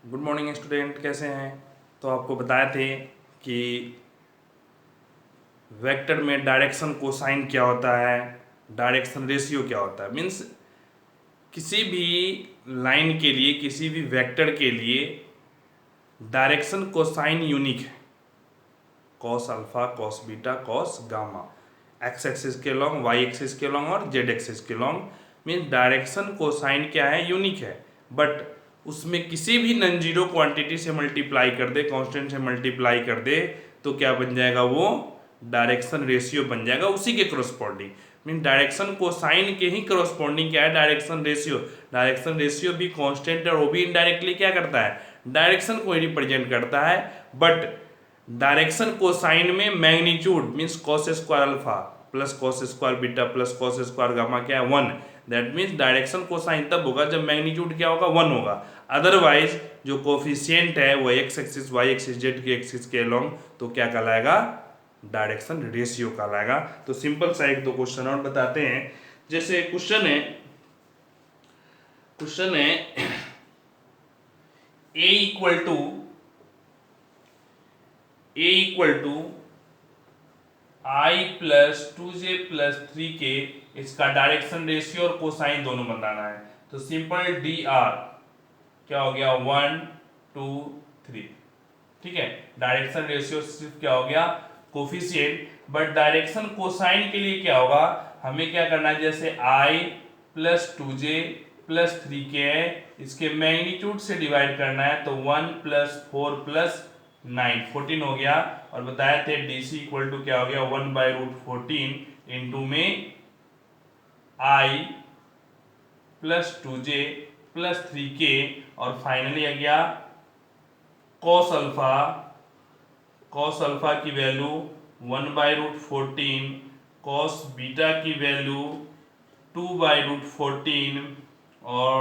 Good morning student, कैसे हैं। तो आपको बताए थे कि वेक्टर में डायरेक्शन कोसाइन क्या होता है, डायरेक्शन रेशियो क्या होता है। मीन्स किसी भी लाइन के लिए, किसी भी वेक्टर के लिए डायरेक्शन कोसाइन यूनिक है। Cos alpha, cos beta, cos gamma, x axis के लॉन्ग, वाई एक्सिस के लॉन्ग और जेड एक्सिस के लॉन्ग। मीन्स डायरेक्शन कोसाइन क्या है, यूनिक है। बट उसमें किसी भी नॉन जीरो क्वांटिटी से मल्टीप्लाई कर दे, कांस्टेंट से मल्टीप्लाई कर दे, तो क्या बन जाएगा, वो डायरेक्शन रेशियो बन जाएगा उसी के करस्पॉन्डिंग। मीन डायरेक्शन कोसाइन के ही करस्पॉन्डिंग क्या है, डायरेक्शन रेशियो। डायरेक्शन रेशियो भी कांस्टेंट है और वो भी इनडायरेक्टली क्या करता है, डायरेक्शन को रिप्रेजेंट करता है। बट डायरेक्शन कोसाइन में magnitude means cos square alpha plus cos square beta plus cos square gamma क्या है, 1। दैट मीन्स डायरेक्शन कोसाइन तब होगा जब मैग्नीट्यूड क्या होगा, 1 होगा। अदरवाइज जो कोफिशिएंट है वो x axis, y axis, z के एक्सिस के अलोंग, तो क्या कहलाएगा, डायरेक्शन रेशियो कहलाएगा। तो सिंपल सा एक दो क्वेश्चन और बताते हैं। जैसे क्वेश्चन है A equal to i plus 2j plus 3k, इसका डायरेक्शन रेशियो और कोसाइन दोनों बताना है। तो सिंपल डी आर क्या हो गया, 1 2 3। ठीक है, डायरेक्शन रेशियो सिर्फ क्या हो गया, कोफिशिएंट। बट डायरेक्शन कोसाइन के लिए क्या होगा, हमें क्या करना है, जैसे आई प्लस 2j प्लस 3k है, इसके मैग्नीट्यूड से डिवाइड करना है। तो 1 प्लस 4 प्लस 9 14 हो गया। और बताए थे डीसी इक्वल टू क्या हो गया, 1/√14 इंटू में आई प्लस 2j प्लस 3k और फाइनली आ गया कॉस अल्फा की वैल्यू 1/√14, कॉस बीटा की वैल्यू 2/√14 और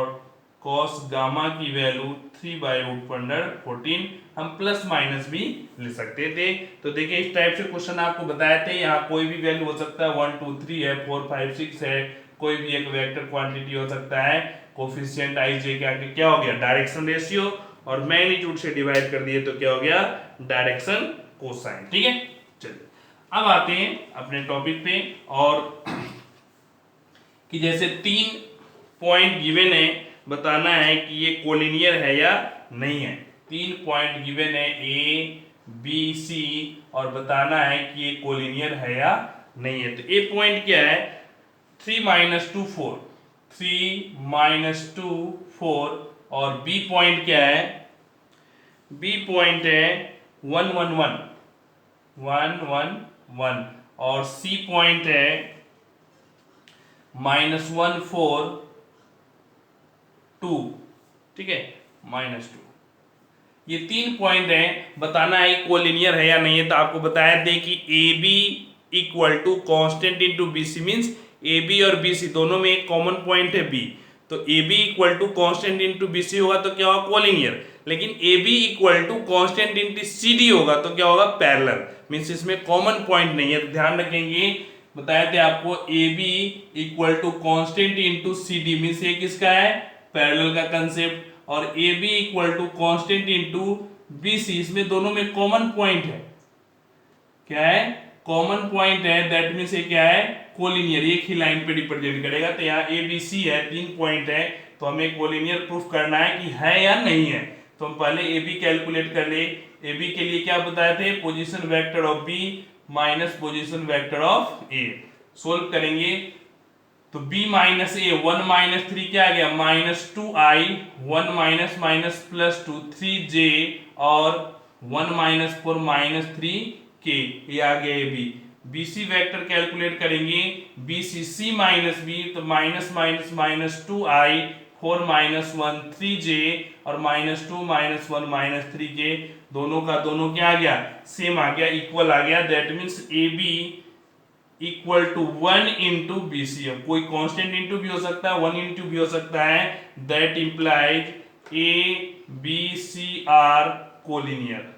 कॉस गामा की वैल्यू 3/√14। हम प्लस माइनस भी ले सकते थे। तो देखिए इस टाइप से क्वेश्चन आपको बताए थे। यहाँ कोई भी वैल्यू हो सकता है, 1 2 3 है, 4 5 6 है, कोई भी एक वेक्टर क्वांटिटी हो सकता है। कोफिशिएंट आई जे क्या हो गया, डायरेक्शन रेशियो, और मैग्नीट्यूड से डिवाइड कर दिए तो क्या हो गया, डायरेक्शन कोसाइन। ठीक है, चलिए अब आते हैं अपने टॉपिक पे। और कि जैसे 3 पॉइंट गिवन है, बताना है कि ये कोलिनियर है या नहीं है। 3 पॉइंट गिवन है ए बी सी, और बताना है कि ये कोलिनियर है या नहीं है। तो ए पॉइंट क्या है, 3 - 2 4, 3 - 2 4। और बी पॉइंट क्या है, बी पॉइंट है 1 1 1 1 1 1। और सी पॉइंट है -1 4 2। ठीक है, -2। ये 3 पॉइंट है, बताना है कोलिनियर है या नहीं है। तो आपको बताया थे कि A B equal to constant into B C, means A B और बी सी दोनों में एक कॉमन पॉइंट है बी। तो A B equal to constant into B C होगा तो क्या होगा, कोलिनियर। लेकिन A B equal to constant into C D होगा तो क्या होगा, पैरेलल। मीन्स इसमें कॉमन पॉइंट नहीं है, तो ध्यान रखेंगे। बताए थे आपको A B equal to constant into C D, means ये किसका है, पैरेलल का कंसेप्ट। और A B equal to constant into B C, इसमें दोनों में कॉमन पॉइंट है। क्या है, कॉमन पॉइंट है, दैट मीन्स ये क्या है, कोलिनियर, एक ही लाइन पे रिप्रेजेंट करेगा। तो यहाँ ए बी सी है, 3 पॉइंट है, तो हमें कोलिनियर प्रूफ करना है कि है या नहीं है। तो हम पहले ए बी कैलकुलेट कर ले। ए बी के लिए क्या बताए थे, position vector of B minus position vector of A. Solve करेंगे तो b माइनस ए, 1 - 3 क्या आ गया, -2i, 1 minus minus plus 2 3j, और 1 - 4 -3k, ये आ गया A B. BC vector calculate करेंगे, BCC माइनस बी, तो माइनस माइनस -2i, 4 - 1 3j, और -2 - 1 -3k, दोनों का दोनों क्या आ गया, सेम आ गया, इक्वल आ गया। That means A B equal to 1 into B C. अब कोई कांस्टेंट इंटू भी हो सकता है, 1 इंटू भी हो सकता है। That implies A B C are collinear.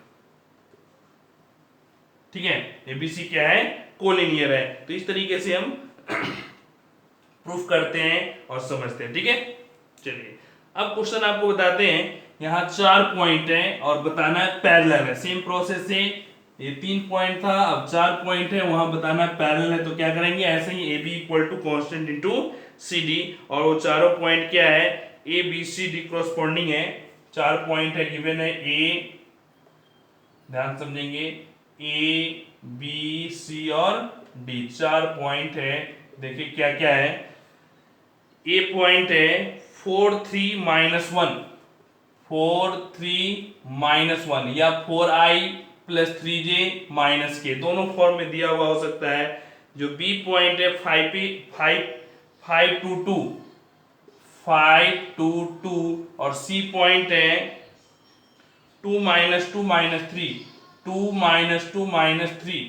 ठीक है, एबीसी क्या है, कोलिनियर है। तो इस तरीके से हम प्रूफ करते हैं और समझते हैं। ठीक है, चलिए अब क्वेश्चन आपको बताते हैं यहाँ 4 पॉइंट है और बताना है पैरेलल है। सेम प्रोसेस से ये 3 पॉइंट था, अब 4 पॉइंट है, वहां बताना है पैरेलल है, तो क्या करेंगे ऐसे ही A B equal to constant into C D, और वो चारों पॉइंट क्या है A B C D corresponding है। 4 पॉइंट है गिवन है, ए ध्यान समझेंगे, ए बी सी और डी 4 पॉइंट है। देखिए क्या क्या है, ए पॉइंट है 4 3 माइनस 1, 4 3 माइनस 1 या 4i प्लस 3j माइनस के, दोनों फॉर्म में दिया हुआ हो सकता है। जो बी पॉइंट है 5 2 2 5 2 2 और सी पॉइंट है 2 माइनस 2 माइनस 3 2 माइनस 2 माइनस 3,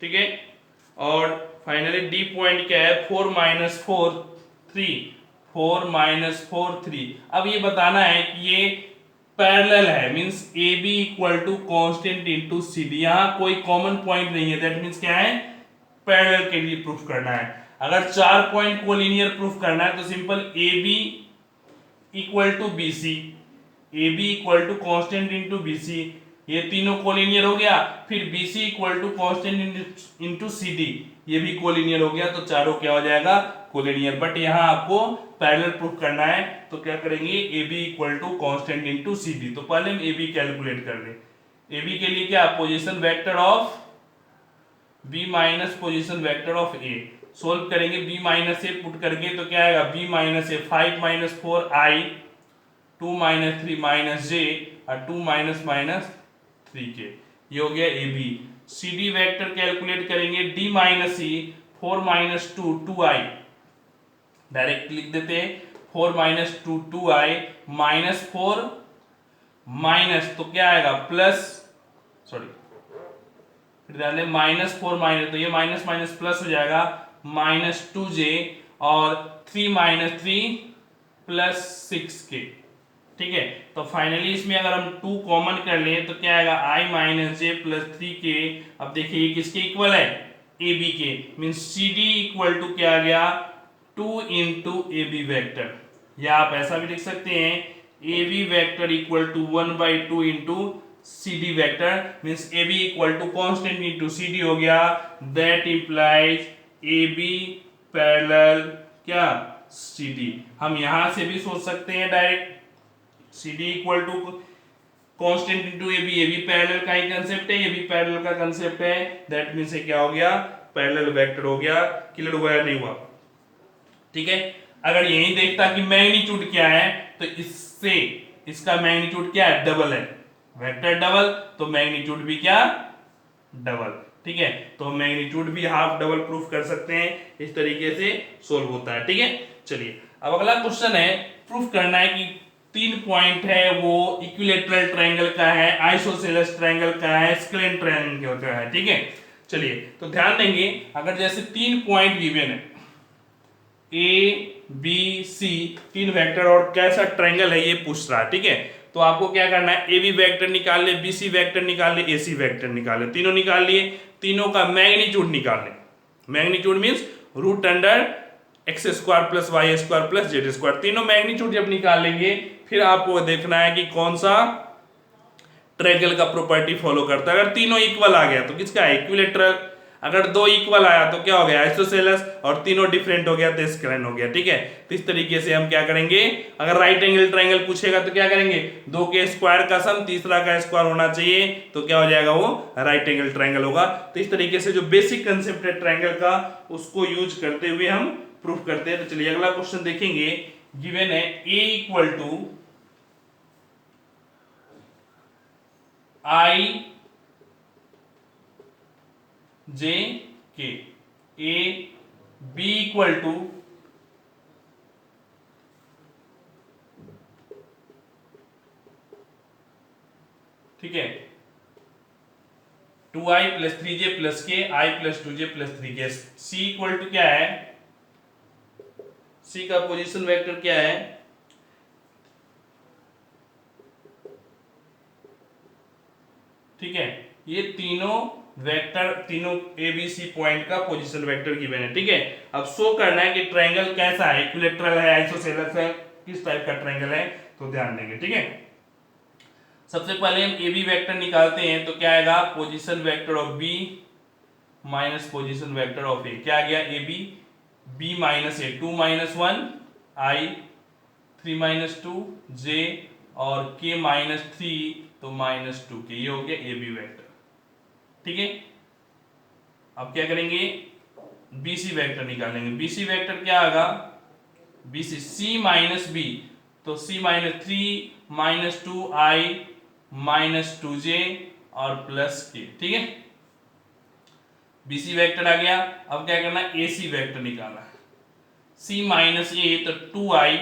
ठीक है। और फाइनली डी पॉइंट क्या है 4 माइनस 4 3 4 माइनस 4 3। अब ये बताना है कि ये पैरेलल है, means A B equal to constant into C D. यहाँ कोई कॉमन पॉइंट नहीं है, दैट मींस क्या है पैरेलल के लिए प्रूफ करना है। अगर 4 पॉइंट को लीनियर प्रूफ करना है तो simple A B equal to B C, A B equal to constant into B C, ये तीनों कोलिनियर हो गया। फिर B C equal to constant into C D, ये भी कोलिनियर हो गया, तो चारों क्या हो जाएगा कोलिनियर। बट यहाँ आपको पैरेलल प्रूफ करना है, तो क्या करेंगे A B equal to constant into C D. तो पहले हम ए बी कैलकुलेट कर लें। ए बी के लिए क्या position vector of B minus position vector of A, solve करेंगे बी माइनस ए पुट करके, तो क्या आएगा B minus A 5 minus 4 i 2 minus 3 minus j और 2 माइनस माइनस 3 के, ये हो गया A B. C D vector calculate करेंगे D minus E 4 minus 2 2i, direct लिख देते हैं 4 माइनस 2 2i माइनस 4 माइनस, तो क्या आएगा प्लस, सॉरी फिर डालें माइनस 4 माइनस, तो ये माइनस माइनस प्लस हो जाएगा माइनस 2j और 3 माइनस 3 प्लस 6k, ठीक है। तो फाइनली इसमें अगर हम 2 कॉमन कर लें तो क्या आएगा i minus J plus 3k। अब देखिए ये किसके इक्वल है ए बी के, means C D equal to क्या आ गया 2 इंटू ए बी वैक्टर, या आप ऐसा भी लिख सकते हैं A B vector equal to 1/2 into C D vector, means A B equal to constant into C D हो गया। That implies A B parallel क्या सी डी। हम यहां से भी सोच सकते हैं direct C D equal to constant into A B parallel का ही कंसेप्ट है, ये भी पैरेलल का कंसेप्ट है। दैट मीन्स क्या हो गया पैरेलल वेक्टर हो गया। क्लियर हुआ या नहीं हुआ, ठीक है। अगर यही देखता कि मैग्नीट्यूड क्या है तो इससे इसका मैग्नीट्यूड क्या है डबल है, वेक्टर डबल तो मैग्नीट्यूड भी क्या डबल, ठीक है। तो मैग्नीट्यूड भी हाफ डबल प्रूफ कर सकते हैं, इस तरीके से सोल्व होता है, ठीक है। चलिए अब अगला क्वेश्चन है, प्रूफ करना है कि 3 पॉइंट है वो इक्विलैटरल ट्रायंगल का है, आइसोसेलेस ट्रायंगल का है, स्क्लेन ट्रायंगल का है, ठीक है। चलिए तो ध्यान देंगे, अगर जैसे 3 पॉइंट गिवन है ए बी सी, 3 वेक्टर और कैसा ट्रायंगल है ये पूछ रहा है, ठीक है। तो आपको क्या करना है ए बी वेक्टर निकाल ले, बी सी वेक्टर निकाल ले, ए सी वेक्टर निकाल ले, तीनों निकाल लिए, तीनों का मैग्नीट्यूड निकाल ले। Magnitude means root under x square plus y square plus z square, तीनों मैग्नीट्यूड जब निकाल लेंगे फिर आपको देखना है कि कौन सा ट्रायंगल का प्रॉपर्टी फॉलो करता है। अगर तीनों इक्वल आ गया तो किसका है इक्विलैटरल, अगर 2 इक्वल आया तो क्या हो गया आइसोसेलेस, और तीनों डिफरेंट हो गया तो स्क्लेन हो गया, ठीक है। तो इस तरीके से हम क्या करेंगे, अगर राइट एंगल ट्रायंगल पूछेगा तो क्या करेंगे 2 के स्क्वायर का सम तीसरा का स्क्वायर होना चाहिए, तो क्या हो जाएगा वो राइट एंगल ट्रायंगल होगा। तो इस तरीके से जो बेसिक कंसेप्ट है ट्रायंगल का उसको यूज करते हुए हम प्रूफ करते हैं। तो चलिए अगला क्वेश्चन देखेंगे, गिवन है a इक्वल टू आई जे के, ए बी इक्वल टू ठीक है 2i plus 3j plus k i plus 2j plus 3k। C equal to क्या है, सी का पोजीशन वेक्टर क्या है ठीक है, ये तीनों वेक्टर तीनों ए बी सी पॉइंट का पोजीशन वेक्टर गिवन है, ठीक है। अब शो करना है कि ट्रायंगल कैसा है, इक्विलैटरल है, आइसोसेलेस है, किस टाइप का ट्रायंगल है। तो ध्यान देंगे, ठीक है। सबसे पहले हम ए बी वेक्टर निकालते हैं, तो क्या आएगा, position vector of B minus position vector of A. क्या आ गया, A B, B minus A, 2 minus 1 i, 3 minus 2 j, और के माइनस 3 तो माइनस 2 के। ये हो गया ए बी वेक्टर, ठीक है। अब क्या करेंगे, बीसी वेक्टर निकालेंगे। बीसी वेक्टर क्या आएगा, बीसी सी माइनस बी, तो सी माइनस 3 माइनस 2 आई माइनस 2 जे और प्लस के, ठीक है। बीसी वेक्टर आ गया। अब क्या करना है, एसी वेक्टर निकालना है। सी माइनस ए तो 2 आई,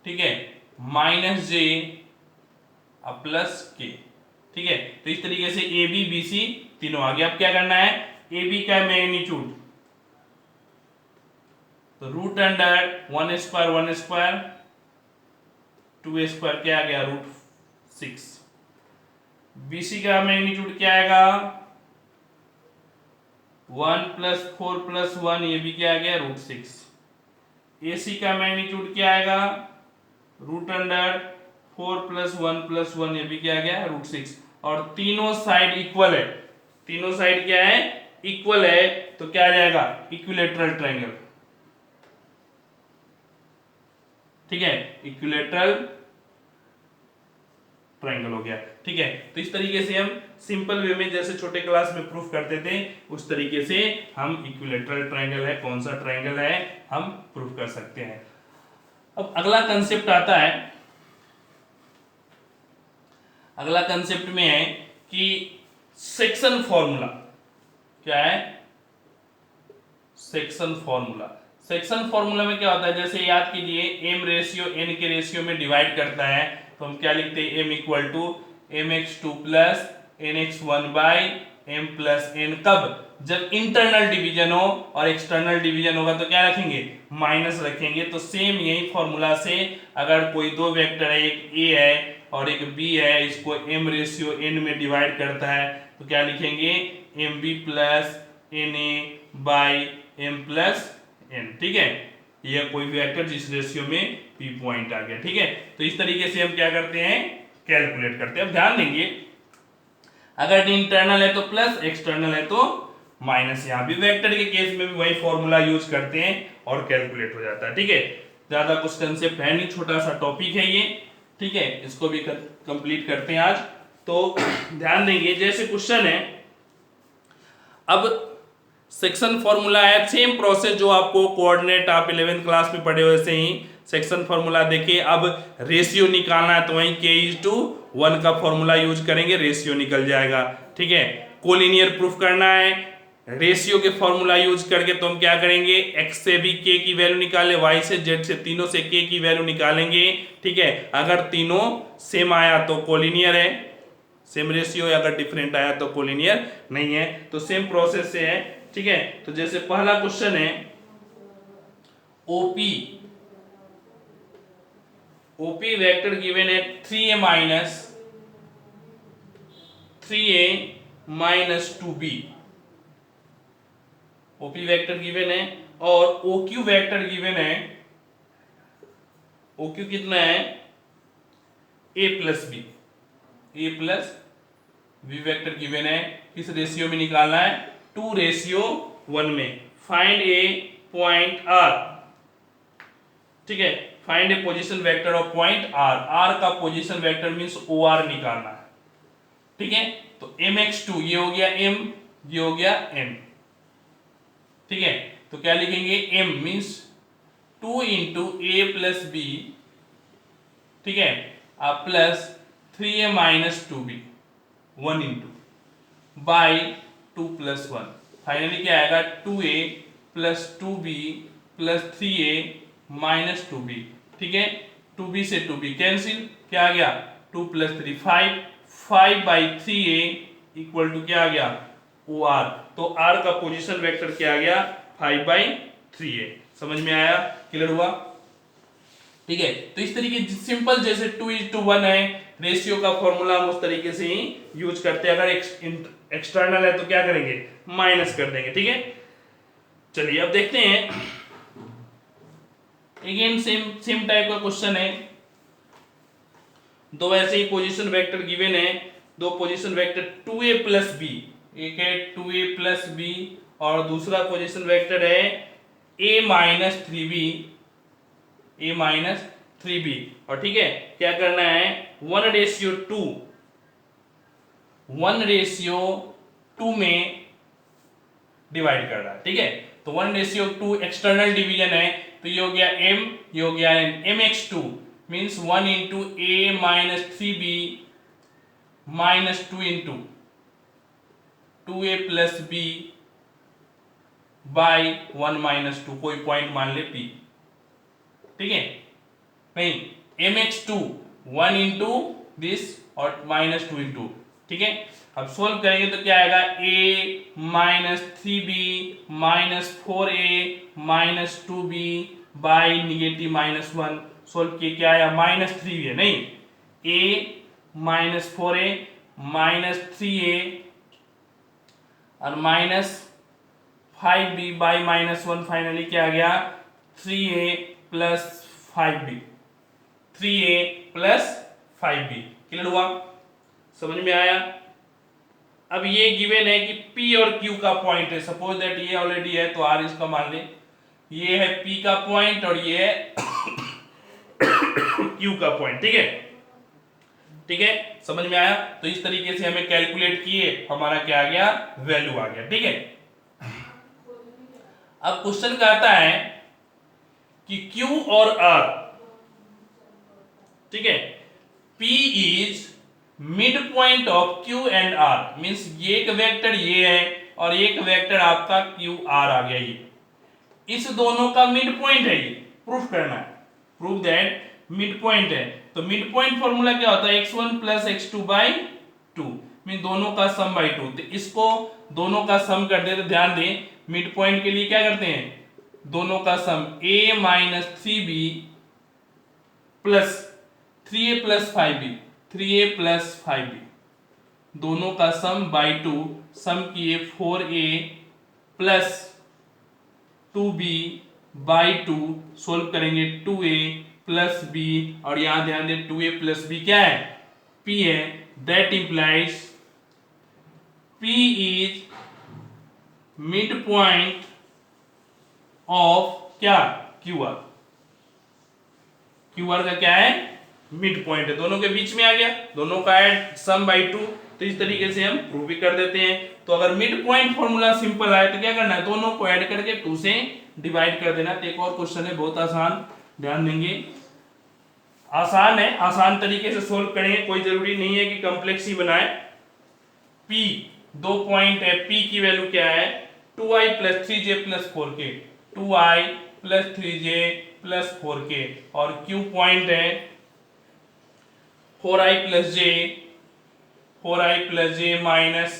ठीक है, माइनस जे और प्लस के, ठीक है। तो इस तरीके से ए बी बी सी तीनों आ गया। अब क्या करना है, ए बी का मैग्नीट्यूड, तो root under 1 square 1 square 2 square क्या आ गया, रूट 6। बीसी का मैग्नीट्यूड क्या आएगा, 1 प्लस 4 प्लस 1, ये भी क्या आ गया, रूट 6। एसी का मैग्नीट्यूड क्या आएगा, रूट अंडर 4 प्लस 1 प्लस 1, ये भी क्या आ गया, रूट 6। और तीनों साइड इक्वल है, तीनों साइड क्या है, इक्वल है, तो क्या आ जाएगा, इक्विलेटरल ट्रायंगल, ठीक है, इक्विलेटरल ट्रायंगल हो गया, ठीक है। तो इस तरीके से हम सिंपल वे में जैसे छोटे क्लास में प्रूफ करते थे, उस तरीके से हम इक्विलेटरल ट्रायंगल है, कौन सा ट्रायंगल है, हम प्रूफ कर सकते हैं। अब अगला कंसेप्ट आता है, अगला कंसेप्ट में है कि सेक्शन फॉर्मूला क्या है, सेक्शन फॉर्मूला। सेक्शन फॉर्मूला में क्या होता है, जैसे याद कीजिए m रेशियो n के रेशियो में डिवाइड करता है, तो हम क्या लिखते हैं, m equal to mx2 plus nx1 by m plus n। कब, जब इंटरनल डिवीजन हो और एक्सटर्नल डिवीजन होगा तो क्या रखेंगे, माइनस रखेंगे। तो सेम यही फॉर्मूला से अगर कोई दो वेक्टर है, एक a है और एक b है, इसको m रेशियो n में डिवाइड करता है, तो क्या लिखेंगे, mb plus na by m plus n, ठीक है। यह कोई भी वेक्टर जिस रेशियो में p पॉइंट आ गया, ठीक है। तो इस तरीके से हम क्या करते हैं, कैलकुलेट करते हैं। अब ध्यान देंगे, अगर इंटरनल है तो प्लस, एक्सटर्नल है तो माइनस। यहां भी वेक्टर के केस में भी वही फॉर्मूला यूज करते हैं और कैलकुलेट हो जाता है, ठीक है। ज्यादा कुछ कंसेप्ट है नहीं, छोटा सा टॉपिक है ये, ठीक है। इसको भी कंप्लीट करते हैं आज। तो ध्यान देंगे, जैसे क्वेश्चन है, अब सेक्शन फॉर्मूला है, सेम प्रोसेस जो आपको कोऑर्डिनेट आप 11th क्लास में पढ़े हुए, वैसे ही सेक्शन फॉर्मूला देखिए। अब रेशियो निकालना है तो वहीं k:1 का फॉर्मूला यूज करेंगे, रेशियो निकल जाएगा, ठीक है। कोलिनियर प्रूफ करना है रेशियो के फॉर्मूला यूज करके, तो हम क्या करेंगे, x से भी k की वैल्यू निकाले, y से z से, तीनों से k की वैल्यू निकालेंगे, ठीक है। अगर तीनों सेम आया तो कोलिनियर है, सेम रेशियो है, अगर डिफरेंट आया तो कोलिनियर नहीं है। तो सेम प्रोसेस से है, ठीक है। तो जैसे पहला क्वेश्चन है, ओपी वेक्टर गिवन है 3a minus 2b, OP vector given है, और ओक्यू वेक्टर गिवन है, ओक्यू कितना है, a plus B, a plus B vector given है। किस रेशियो में निकालना है, 2:1 में। फाइंड ए पॉइंट r, ठीक है, find A position vector of point r। r का पोजीशन वेक्टर मींस OR निकालना है, ठीक है। तो mx2 ये हो गया m, ये हो गया n, ठीक है। तो क्या लिखेंगे, m मींस 2 इंटू a प्लस बी, ठीक है, आप plus 3a minus 2b 1 into by 2 plus 1। Finally क्या आएगा, 2a plus 2b plus 3a minus 2b, ठीक है। 2b से 2b कैंसिल, क्या आ गया, 2 plus 3 5, 5 by 3a equal to क्या आ गया, OR। तो r का पोजीशन वेक्टर क्या आ गया, 5 बाई 3a। समझ में आया, क्लियर हुआ, ठीक है। तो इस तरीके सिंपल, जैसे 2:1 है, रेशियो का फॉर्मूला हम उस तरीके से ही यूज करते हैं। अगर एक्सटर्नल है तो क्या करेंगे, माइनस कर देंगे, ठीक है। चलिए अब देखते हैं, अगेन सेम टाइप का क्वेश्चन है, दो ऐसे ही पोजीशन वेक्टर गिवन है, दो position vector 2a plus B, एक है 2a प्लस बी और दूसरा पोजीशन वेक्टर है a minus 3b, a minus 3b। और ठीक है, क्या करना है, 1:2 में डिवाइड कर रहा है। ठीक है, तो 1:2 एक्सटर्नल डिवीजन है, तो ये हो गया m, ये हो गया n, mx2 means 1 into a minus 3b minus 2 into 2a plus b by 1 minus 2, कोई पॉइंट मान ले p। ठीक है, नहीं mx2 1 इंटू दिस और माइनस 2 इंटू। ठीक है, अब सोल्व करेंगे तो क्या आएगा, a minus 3b minus 4a minus 2b by negative minus 1। Solve किए क्या आया, माइनस 3 है, नहीं a minus 4a minus 3a और minus 5b by minus 1, finally क्या आ गया, 3a plus 5b, 3a plus 5b। Clear हुआ, समझ में आया। अब ये गिवन है कि P और Q का पॉइंट है, सपोज दैट ये ऑलरेडी है तो R इसका मान ले, ये है P का पॉइंट और ये है Q का पॉइंट। ठीक है, ठीक है, समझ में आया। तो इस तरीके से हमें कैलकुलेट किए, हमारा क्या आ गया, वैल्यू आ गया। ठीक है, अब क्वेश्चन कहता है कि Q और R, ठीक है, P is mid point of Q and R, means ये एक वेक्टर ये है और एक वेक्टर आपका QR आ गया, ये इस दोनों का मिड पॉइंट है, ये प्रूफ करना है, प्रूफ दैट मिड पॉइंट है। तो मिड पॉइंट फॉर्मूला क्या होता है, x1 plus x2 by 2, mean दोनों का सम बाई 2। तो इसको दोनों का सम कर दे, तो ध्यान दें मिड पॉइंट के लिए क्या करते हैं, दोनों का सम a minus 3b plus 3a plus 5b, 3a plus 5b, दोनों का सम बाई 2, सम किए 4a plus 2b by 2, solve करेंगे 2a प्लस b, और यहां ध्यान दें 2a प्लस b क्या है, p है, that implies p is mid point of क्या, QR, QR का क्या है, मिड पॉइंट है, दोनों के बीच में आ गया, दोनों का ऐड सम बाई 2। तो इस तरीके से हम प्रूव भी कर देते हैं। तो अगर मिड पॉइंट फॉर्मूला सिंपल आए तो क्या करना है, दोनों को ऐड करके 2 से डिवाइड कर देना। तो एक और क्वेश्चन है, बहुत आसान, ध्यान देंगे, आसान है, आसान तरीके से सोल्व करेंगे, कोई जरूरी नहीं है कि कॉम्प्लेक्स ही बनाए। P 2 पॉइंट है, P की वैल्यू क्या है, 2i plus 3j plus 4k, 2i plus 3j plus 4k, और Q पॉइंट है 4i plus j minus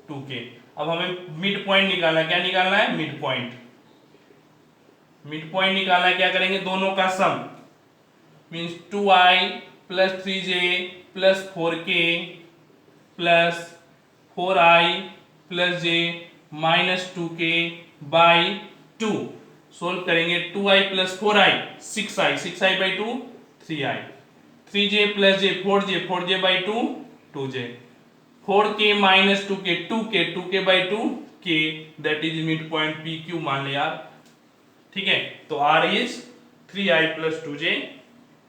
2k। अब हमें मिड पॉइंट निकालना है, क्या निकालना है, मिड पॉइंट, मिड पॉइंट निकालना है, क्या करेंगे, दोनों का sum, means 2i plus 3j plus 4k plus 4i plus j minus 2k by 2, solve करेंगे 2i plus 4i 6i, 6i by 2 3i, 3j plus j 4j, 4j by 2 2j, 4k minus 2k 2k, 2k by 2k, that is mid point PQ मान ले यार। ठीक है, तो R is 3i plus 2j,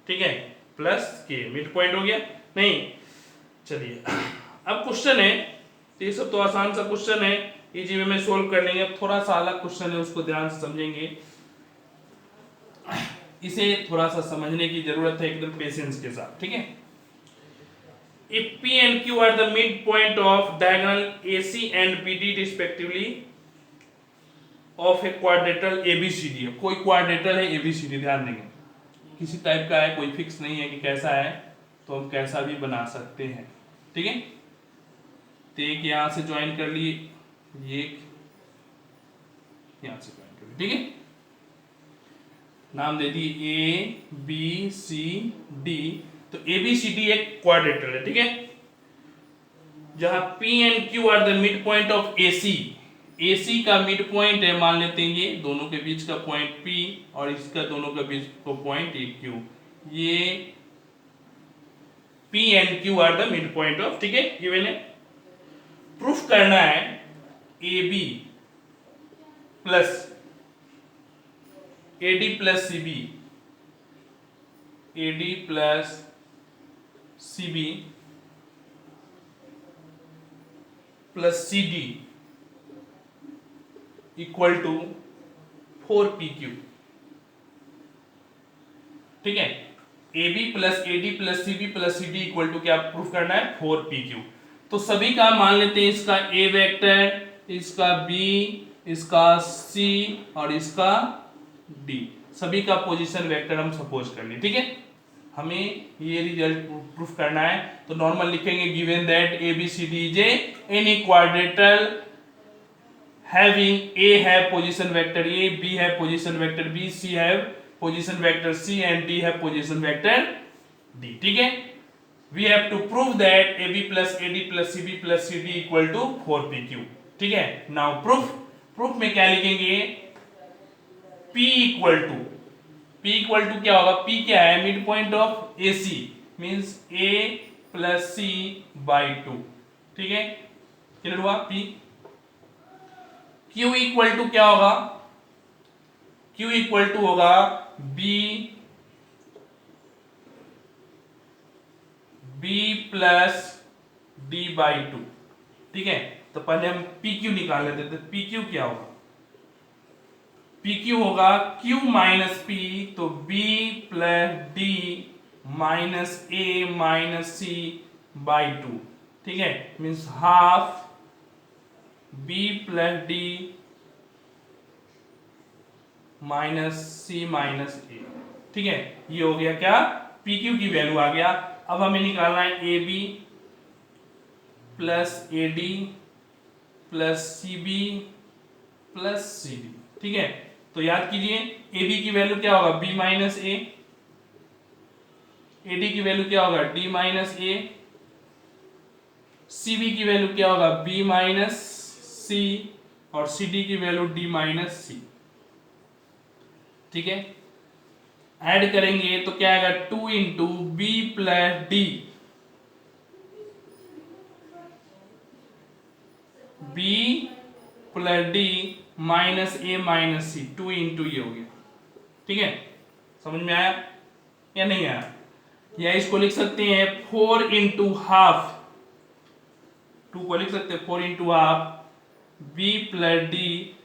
ठीक है, plus k, mid point हो गया। नहीं, चलिए अब क्वेश्चन है, ये सब तो आसान सा क्वेश्चन है, इजी वे में सोल्व कर लेंगे। अब थोड़ा सा अलग क्वेश्चन है, उसको ध्यान से समझेंगे, इसे थोड़ा सा समझने की जरूरत है एकदम पेशेंस के साथ। ठीक है, if P and Q are the midpoint of diagonal AC and BD respectively of a quadrilateral ABCD, कोई क्वाड्रेटल है ABCD, ध्यान देंगे किसी टाइप का है, कोई फिक्स नहीं है कि कैसा है, तो हम कैसा भी बना सकते हैं। ठीक है, तो एक यहां से ज्वाइन कर लिए, ये यहां से ज्वाइन कर लिए, ठीक है, नाम दे दी ABCD। तो ABCD एक क्वाड्रेटल है, ठीक है, जहां P and Q are the mid point of AC, AC का मिड पॉइंट है, मान लेते हैं ये दोनों के बीच का पॉइंट P और इसका दोनों के बीच का पॉइंट Q, ये P and Q are the mid point of, ठीक है, गिवन है। प्रूफ करना है AB plus AD plus CB, AD plus CB plus CD equal to 4PQ, ठीक है। AB plus AD plus CB plus CD equal to क्या proof करना है, 4PQ। तो सभी का मान लेते हैं, इसका A वेक्टर, इसका B, इसका C और इसका D, सभी का पोजीशन वेक्टर हम सपोज कर लें, ठीक है। हमें ये रिजल्ट प्रूफ करना है, तो नॉर्मल लिखेंगे given that ABCD is any quadrilateral having A have position vector A, B have position vector B, C have position vector C and D have position vector D, ठीक है। We have to prove that AB plus AD plus CB plus CD equal to 4PQ, ठीक है। Now proof में क्या लिखेंगे, P equal to क्या होगा, P क्या है, mid point of AC means A plus C by 2, ठीक है, क्लियर हुआ। P Q इक्वल टू क्या होगा, Q इक्वल टू होगा B प्लस D बाई 2, ठीक है। तो पहले हम PQ निकाल लेते, तो PQ क्या होगा, PQ होगा Q माइनस P, तो B plus D minus A minus C by 2, ठीक है, means half B plus D minus C minus A, ठीक है। ये हो गया क्या, PQ की वैल्यू आ गया। अब हमें निकालना है AB plus AD plus CB plus CD, ठीक है। तो याद कीजिए AB की वैल्यू क्या होगा, B माइनस A, AD की वैल्यू क्या होगा, D माइनस A, CB की वैल्यू क्या होगा, B माइनस C और CD की वैल्यू D माइनस C, ठीक है। ऐड करेंगे तो क्या आएगा, 2 into B plus D, B plus D minus A minus C, 2 into ये हो गया, ठीक है। समझ में आया या नहीं आया, या इसको लिख सकते हैं 4 इंटू हाफ, 2 को लिख सकते हैं 4 into half B plus D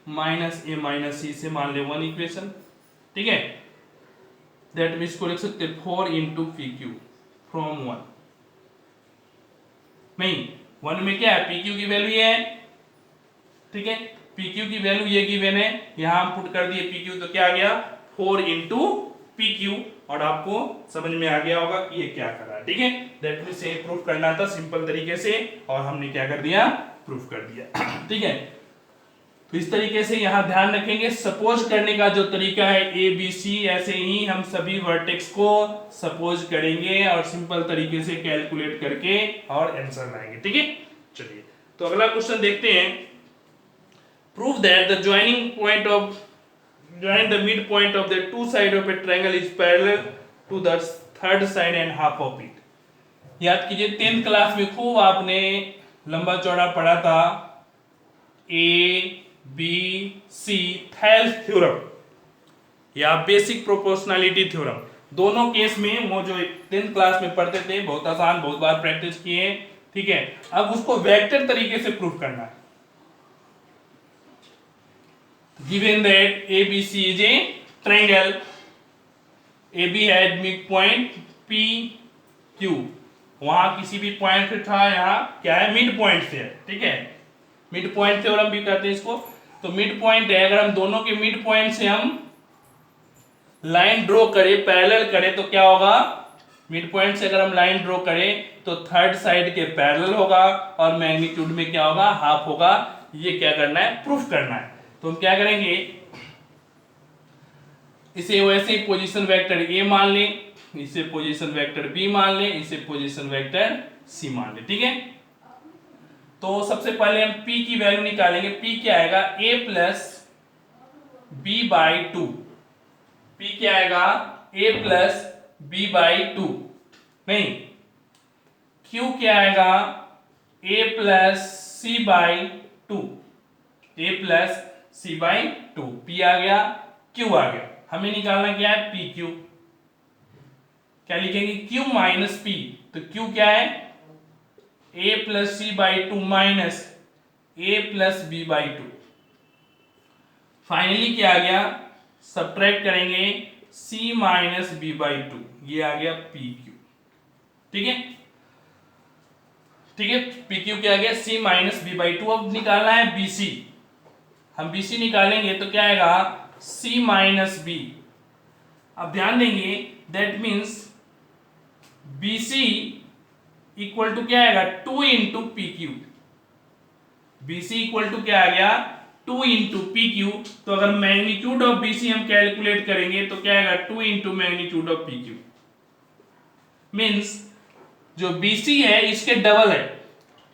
minus A minus C से मान ले 1 इक्वेशन, ठीक है। दैट मीन्स को लिख सकते हैं 4 इंटू PQ फ्रॉम 1, नहीं 1 में क्या है, PQ की वैल्यू ये है, ठीक है। PQ की वैल्यू ये गिवन है, यहां हम पुट कर दिए PQ, तो क्या आ गया 4 इंटू PQ, और आपको समझ में आ गया होगा कि ये क्या कर रहा है, ठीक है। दैट मीन्स ये प्रूफ करना था सिंपल तरीके से, और हमने क्या कर दिया, प्रूफ कर दिया, ठीक है। तो इस तरीके से यहां ध्यान रखेंगे, सपोज करने का जो तरीका है ABC, ऐसे ही हम सभी वर्टेक्स को सपोज करेंगे और सिंपल तरीके से कैलकुलेट करके और आंसर लाएंगे, ठीक है। चलिए तो अगला क्वेश्चन देखते हैं। Prove that the join the midpoint of the two side of a triangle is parallel to the third side and half of it। याद कीजिए 10th क्लास में खूब आपने लंबा चौड़ा पढ़ा था ABC थेल्स थ्योरम या बेसिक प्रोपोर्शनैलिटी थ्योरम, दोनों केस में वो जो 10th क्लास में पढ़ते थे, बहुत आसान, बहुत बार प्रैक्टिस किए, ठीक है। अब उसको वेक्टर तरीके से प्रूफ करना है। Given that ABC is a triangle, AB had midpoint PQ, वहां किसी भी पॉइंट से था, यहाँ क्या है, मिड पॉइंट से है, ठीक है। मिड पॉइंट थ्योरम भी कहते हैं इसको। तो मिड पॉइंट है, अगर हम दोनों के मिड पॉइंट से हम लाइन ड्रॉ करें, पैरेलल करें, तो क्या होगा, मिड पॉइंट से अगर हम लाइन ड्रॉ करें तो थर्ड साइड के पैरेलल होगा और मैग्नीट्यूड में क्या होगा, हाफ होगा। ये क्या करना है, प्रूफ करना है। तो हम क्या करेंगे, इसे वैसे ही पोजीशन वेक्टर A मान लें, इसे पोजीशन वेक्टर B मान लें, इसे पोजीशन वेक्टर C मान लें, ठीक है। तो सबसे पहले हम p की वैल्यू निकालेंगे। p क्या आएगा, a plus b by two. p क्या आएगा, a plus b by two. नहीं, q क्या आएगा, a plus c by two. a plus c by two. p आ गया, q आ गया। हमें निकालना क्या है, पी क्यू। क्या लिखेंगे, q माइनस p। तो q क्या है, a plus C by two minus a plus B by two. Finally क्या आ गया, सब्ट्रैक्ट करेंगे c minus B by two, ये आ गया पी क्यू। ठीक है, ठीक है, पी क्यू क्या आ गया, c minus B by two. अब निकालना है bc। हम bc निकालेंगे तो क्या आएगा, c माइनस बी। अब ध्यान देंगे, that means bc equal to क्या आएगा, 2 इंटू P Q. BC equal to क्या आ गया, 2 इंटू पी क्यू। तो अगर मैग्नीट्यूड ऑफ बीसी हम कैलकुलेट करेंगे तो क्या आएगा, 2 इंटू magnitude of P Q. Means जो बीसी है इसके डबल है,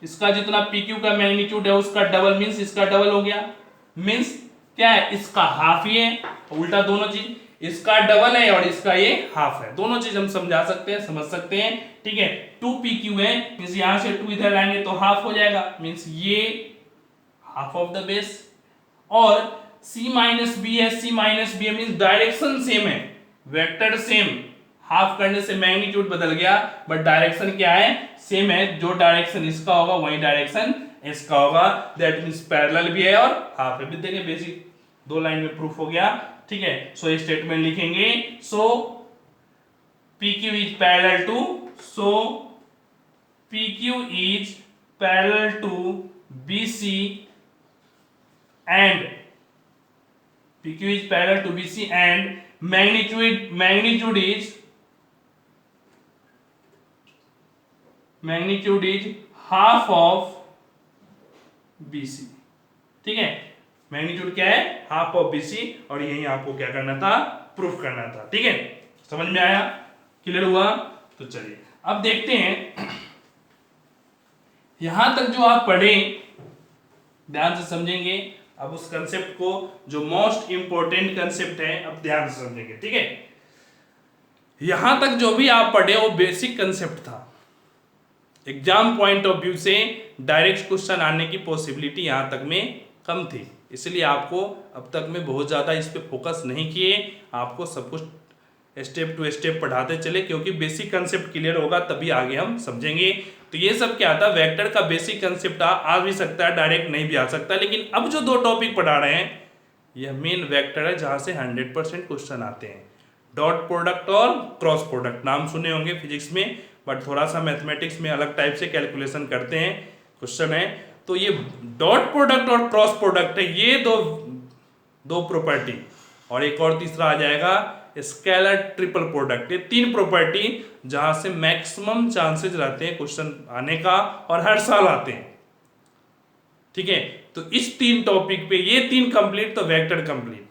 इसका जितना पी क्यू का मैग्नीट्यूड है उसका डबल, मीन्स इसका डबल हो गया। मीन्स क्या है, इसका हाफ ही है, उल्टा दोनों चीज, इसका डबल है और इसका ये हाफ है। दोनों चीज हम समझा सकते हैं, समझ सकते हैं। ठीक है, 2 पी क्यू है, मीन्स यहां से 2 इधर लाएंगे तो हाफ हो जाएगा, मीन्स ये हाफ ऑफ द बेस। और c माइनस बी है, c minus B means direction same है, वेक्टर सेम। हाफ करने से मैग्नीट्यूड बदल गया बट डायरेक्शन क्या है, सेम है। जो डायरेक्शन इसका होगा वही डायरेक्शन इसका होगा, दैट मीन्स पैरेलल भी है और हाफ है भी। देखिए बेसिक 2 लाइन में प्रूफ हो गया। ठीक है, सो ये स्टेटमेंट लिखेंगे, so PQ is parallel to, so PQ is parallel to BC and PQ is parallel to BC and magnitude is half of BC। ठीक है, मैग्नीट्यूड क्या है, हाफ ऑफ BC, और यही आपको क्या करना था, प्रूफ करना था। ठीक है, समझ में आया, क्लियर हुआ? तो चलिए अब देखते हैं, यहां तक जो आप पढ़े ध्यान से समझेंगे। अब उस कंसेप्ट को, जो मोस्ट इंपॉर्टेंट कंसेप्ट है, अब ध्यान से समझेंगे। ठीक है, यहां तक जो भी आप पढ़े वो बेसिक कंसेप्ट था। एग्जाम पॉइंट ऑफ व्यू से डायरेक्ट क्वेश्चन आने की पॉसिबिलिटी यहां तक में कम थी, इसलिए आपको अब तक में बहुत ज़्यादा इस पर फोकस नहीं किए। आपको सब कुछ स्टेप टू स्टेप पढ़ाते चले, क्योंकि बेसिक कंसेप्ट क्लियर होगा तभी आगे हम समझेंगे। तो ये सब क्या था, वेक्टर का बेसिक कंसेप्ट आ भी सकता है, डायरेक्ट नहीं भी आ सकता। लेकिन अब जो 2 टॉपिक पढ़ा रहे हैं यह मेन वेक्टर है, जहाँ से 100% क्वेश्चन आते हैं। डॉट प्रोडक्ट और क्रॉस प्रोडक्ट नाम सुने होंगे फिजिक्स में, बट थोड़ा सा मैथमेटिक्स में अलग टाइप से कैलकुलेशन करते हैं, क्वेश्चन है। तो ये डॉट प्रोडक्ट और क्रॉस प्रोडक्ट है, ये दो प्रॉपर्टी, और एक और तीसरा आ जाएगा स्केलर ट्रिपल प्रोडक्ट। ये 3 प्रॉपर्टी जहां से मैक्सिमम चांसेस रहते हैं क्वेश्चन आने का, और हर साल आते हैं। ठीक है, तो इस 3 टॉपिक पे ये 3 कंप्लीट तो वेक्टर कंप्लीट,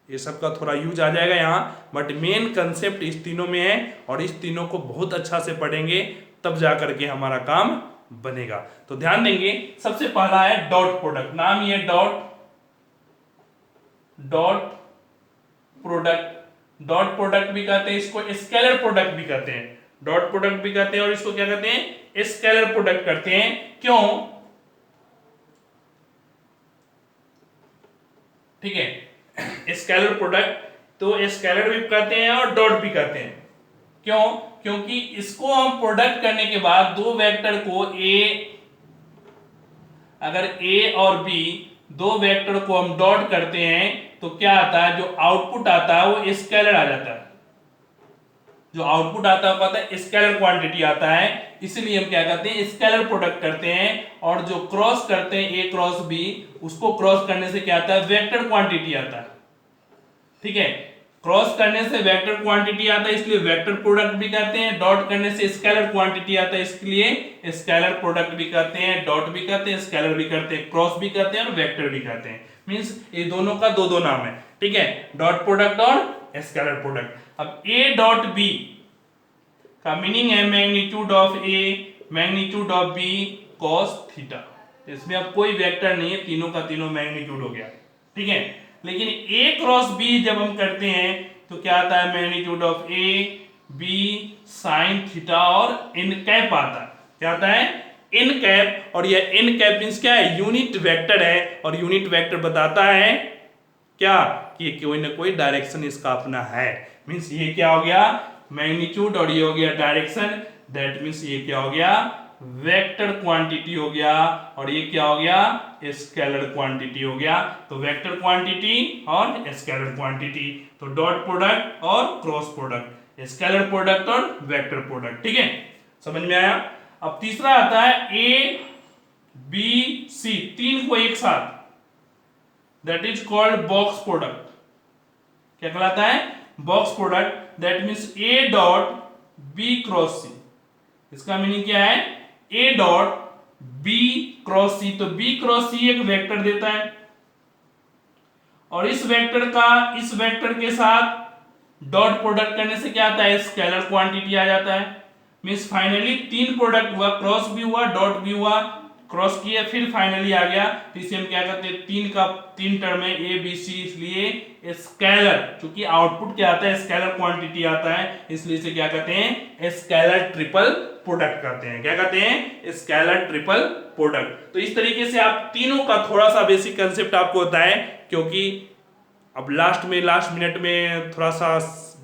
ये सब का थोड़ा यूज आ जाएगा यहाँ, बट मेन कंसेप्ट इस तीनों में है, और इस तीनों को बहुत अच्छा से पढ़ेंगे तब जा करके हमारा काम बनेगा। तो ध्यान देंगे, सबसे पहला है डॉट प्रोडक्ट, नाम ये डॉट प्रोडक्ट। डॉट प्रोडक्ट भी कहते हैं, इसको स्केलर प्रोडक्ट भी कहते हैं, डॉट प्रोडक्ट भी कहते हैं, और इसको क्या कहते हैं, स्केलर प्रोडक्ट करते हैं। क्यों? ठीक है, स्केलर प्रोडक्ट तो स्केलर भी कहते हैं और डॉट भी कहते हैं। क्यों? क्योंकि इसको हम प्रोडक्ट करने के बाद 2 वेक्टर को अगर A और B 2 वेक्टर को हम डॉट करते हैं तो क्या आता है, जो आउटपुट आता है वो स्केलर आ जाता है। जो आउटपुट आता है पता है स्केलर क्वांटिटी आता है, इसलिए हम क्या करते हैं, स्केलर प्रोडक्ट करते हैं। और जो क्रॉस करते हैं A क्रॉस B, उसको क्रॉस करने से क्या आता है, वेक्टर क्वांटिटी आता है। ठीक है, क्रॉस करने से वेक्टर क्वांटिटी आता है, इसलिए वेक्टर प्रोडक्ट भी कहते हैं। डॉट करने से स्केलर क्वांटिटी आता है, इसलिए स्केलर प्रोडक्ट भी कहते हैं, डॉट भी कहते हैं, स्केलर भी कहते हैं, क्रॉस भी कहते हैं और वेक्टर भी कहते हैं। मींस ये दोनों का 2 नाम है। ठीक है, डॉट प्रोडक्ट और स्केलर प्रोडक्ट। अब A डॉट B का मीनिंग है magnitude of A magnitude of B cos theta. इसमें अब कोई वेक्टर नहीं है, तीनों का तीनों मैग्नीट्यूड हो गया, ठीक है। लेकिन ए क्रॉस बी जब हम करते हैं तो क्या आता है, magnitude of A B sine theta और एन कैप आता है। क्या आता है, एन कैप। और यह एन कैप मींस क्या है, यूनिट वेक्टर है। और यूनिट वेक्टर बताता है क्या, कि कोई ना कोई डायरेक्शन इसका अपना है। मींस ये क्या हो गया, मैग्नीट्यूड, और ये हो गया डायरेक्शन। दैट मींस ये क्या हो गया, वेक्टर क्वांटिटी हो गया। और ये क्या हो गया, स्केलर क्वांटिटी हो गया। तो वेक्टर क्वांटिटी और स्केलर क्वांटिटी, तो डॉट प्रोडक्ट और क्रॉस प्रोडक्ट, स्केलर प्रोडक्ट और वेक्टर प्रोडक्ट, ठीक है, समझ में आया। अब तीसरा आता है ए बी सी, तीन को एक साथ, that is called box product. क्या कहलाता है, box product. That means A dot B cross C. इसका मीनिंग क्या है, A dot B cross C. तो बी क्रॉस सी एक वेक्टर देता है, और इस वेक्टर के साथ डॉट प्रोडक्ट करने से क्या आता है, स्केलर क्वांटिटी आ जाता है। मींस फाइनली तीन प्रोडक्ट हुआ, क्रॉस भी हुआ, डॉट भी हुआ, क्रॉस किया, फिर फाइनली आ गया। तो इसे हम क्या कहते हैं, तीन टर्म है ए बी सी, इसलिए स्केलर, क्योंकि आउटपुट क्या आता है, स्केलर क्वांटिटी आता है, इसलिए इसे क्या कहते हैं, स्केलर ट्रिपल प्रोडक्ट कहते हैं। क्या कहते हैं, स्केलर ट्रिपल प्रोडक्ट। तो इस तरीके से आप तीनों का थोड़ा सा बेसिक कंसेप्ट आपको होता है, क्योंकि अब लास्ट मिनट में थोड़ा सा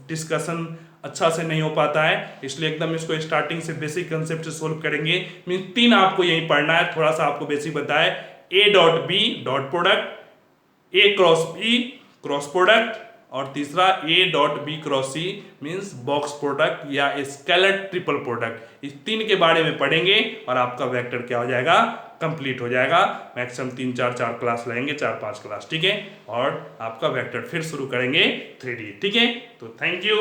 डिस्कशन अच्छा से नहीं हो पाता है, इसलिए एकदम इसको स्टार्टिंग से बेसिक कंसेप्ट से सोल्व करेंगे। मीन तीन आपको यही पढ़ना है, थोड़ा सा आपको बेसिक बताए, A dot B dot product, A cross B cross product, और तीसरा A dot B cross C means box product या स्केलर ट्रिपल प्रोडक्ट। इस तीन के बारे में पढ़ेंगे और आपका वेक्टर क्या हो जाएगा, कंप्लीट हो जाएगा। मैक्सिमम 3-4 क्लास लेंगे, 4-5 क्लास, ठीक है। और आपका वेक्टर फिर शुरू करेंगे 3D, ठीक है। तो थैंक यू।